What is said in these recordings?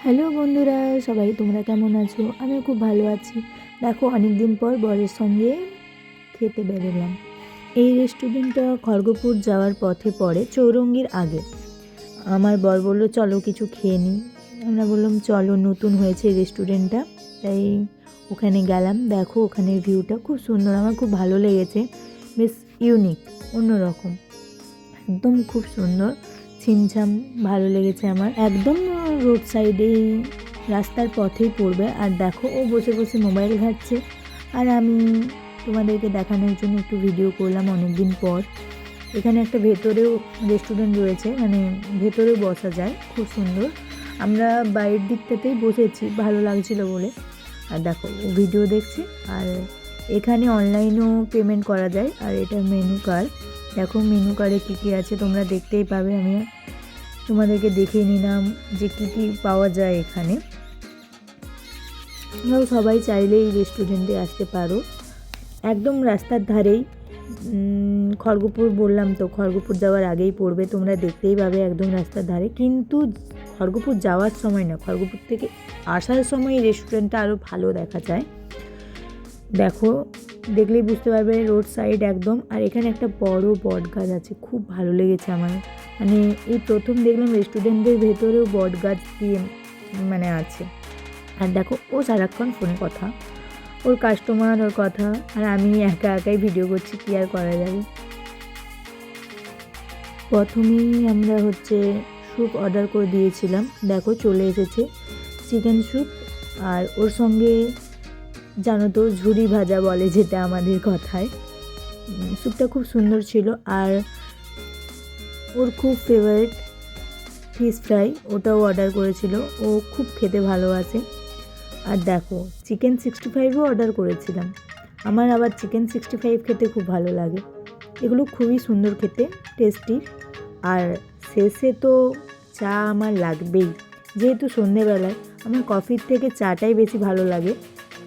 Hello বন্ধুরা, সবাই তোমরা কেমন আছো? আমি খুব ভালো আছি। দেখো, অনেক দিন পর বরের সঙ্গে খেতে বেরোলাম। এই রেস্টুরেন্টটা খড়গপুর যাওয়ার পথে পড়ে, চৌরঙ্গির আগে। আমার বর বললো চলো কিছু খেয়ে নিই। আমরা বললাম চলো, নতুন হয়েছে রেস্টুরেন্টটা, তাই ওখানে গেলাম। দেখো ওখানের ভিউটা খুব সুন্দর, আমার খুব ভালো লেগেছে। বেশ ইউনিক, অন্যরকম, একদম খুব সুন্দর, ছিমছাম, ভালো লেগেছে আমার। একদম রোড সাইডেই, রাস্তার পথেই পড়বে। আর দেখো ও বসে বসে মোবাইল ঘাঁটছে, আর আমি তোমাদেরকে দেখানোর জন্য একটু ভিডিও করলাম অনেক দিন পর। এখানে একটা ভেতরেও রেস্টুরেন্ট রয়েছে, মানে ভেতরেও বসা যায়, খুব সুন্দর। আমরা বাইরের দিকটাতেই বসেছি, ভালো লাগছিল বলে। আর দেখো ও ভিডিও দেখছে। আর এখানে অনলাইনেও পেমেন্ট করা যায়। আর এটা মেনু কার্ড। দেখো মেনু কার্ডে কী কী আছে তোমরা দেখতেই পাবে। আমি তোমাদেরকে দেখিয়ে নিলাম যে কী কী পাওয়া যায় এখানে। তোমরাও সবাই চাইলে এই রেস্টুরেন্টে আসতে পারো, একদম রাস্তার ধারেই। খড়গপুর বললাম তো, খড়গপুর যাওয়ার আগেই পড়বে, তোমরা দেখতেই পাবে একদম রাস্তার ধারে। কিন্তু খড়গপুর যাওয়ার সময় না, খড়গপুর থেকে আসার সময় এই রেস্টুরেন্টটা আরও ভালো দেখা যায়। দেখো, দেখলেই বুঝতে পারবে রোড সাইড একদম। আর এখানে একটা বড় বট গাছ আছে, খুব ভালো লেগেছে আমার। মানে এই প্রথম দেখলাম রেস্টুরেন্টের ভেতরেও বট গাছ দিয়ে মানে আছে। আর দেখো ও সারাক্ষণ ফোনে কথা, ওর কাস্টমার, ওর কথা, আর আমি একা একাই ভিডিও করছি, কী আর করা যাবে। প্রথমেই আমরা স্যুপ অর্ডার করে দিয়েছিলাম। দেখো চলে এসেছে চিকেন স্যুপ। আর ওর সঙ্গে জানো তো ঝুরি ভাজা বলে যেটা আমাদের কথায়। স্যুপটা খুব সুন্দর ছিল। আর ওর খুব ফেভারিট ফিশ ফ্রাই, ওটাও অর্ডার করেছিল, ও খুব খেতে ভালোবাসে। আর দেখো চিকেন 65ও অর্ডার করেছিলাম। আমার আবার চিকেন 65 খেতে খুব ভালো লাগে। এগুলো খুবই সুন্দর খেতে, টেস্টি। আর শেষে তো চা আমার লাগবেই, যেহেতু সন্ধেবেলায় আমার কফির থেকে চাটাই বেশি ভালো লাগে।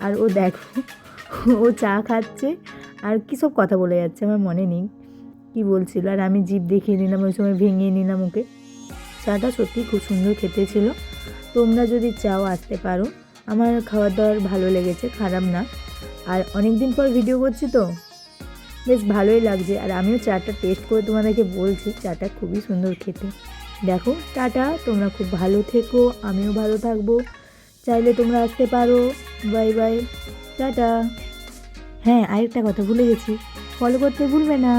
আর ও দেখো ও চা খাচ্ছে আর কী সব কথা বলে যাচ্ছে, আমার মনে নেই কী বলছিল। আর আমি জিভ দেখিয়ে নিলাম, ওই সময় ভেঙিয়ে নিলাম ওকে। চাটা সত্যি খুব সুন্দর খেতে ছিল। তোমরা যদি চাও আসতে পারো, আমার খাবার দাবার ভালো লেগেছে, খারাপ না। আর অনেক দিন পর ভিডিও করছি তো বেশ ভালোই লাগছে। আর আমিও চাটা টেস্ট করে তোমাদেরকে বলছি, চাটা খুবই সুন্দর খেতে। দেখো টাটা, তোমরা খুব ভালো থেকো, আমিও ভালো থাকবো। চাইলে তোমরা আসতে পারো। Bye bye, tata. হ্যাঁ, আরেকটা কথা ভুলে গেছি, ফলো করতে ভুলবে না।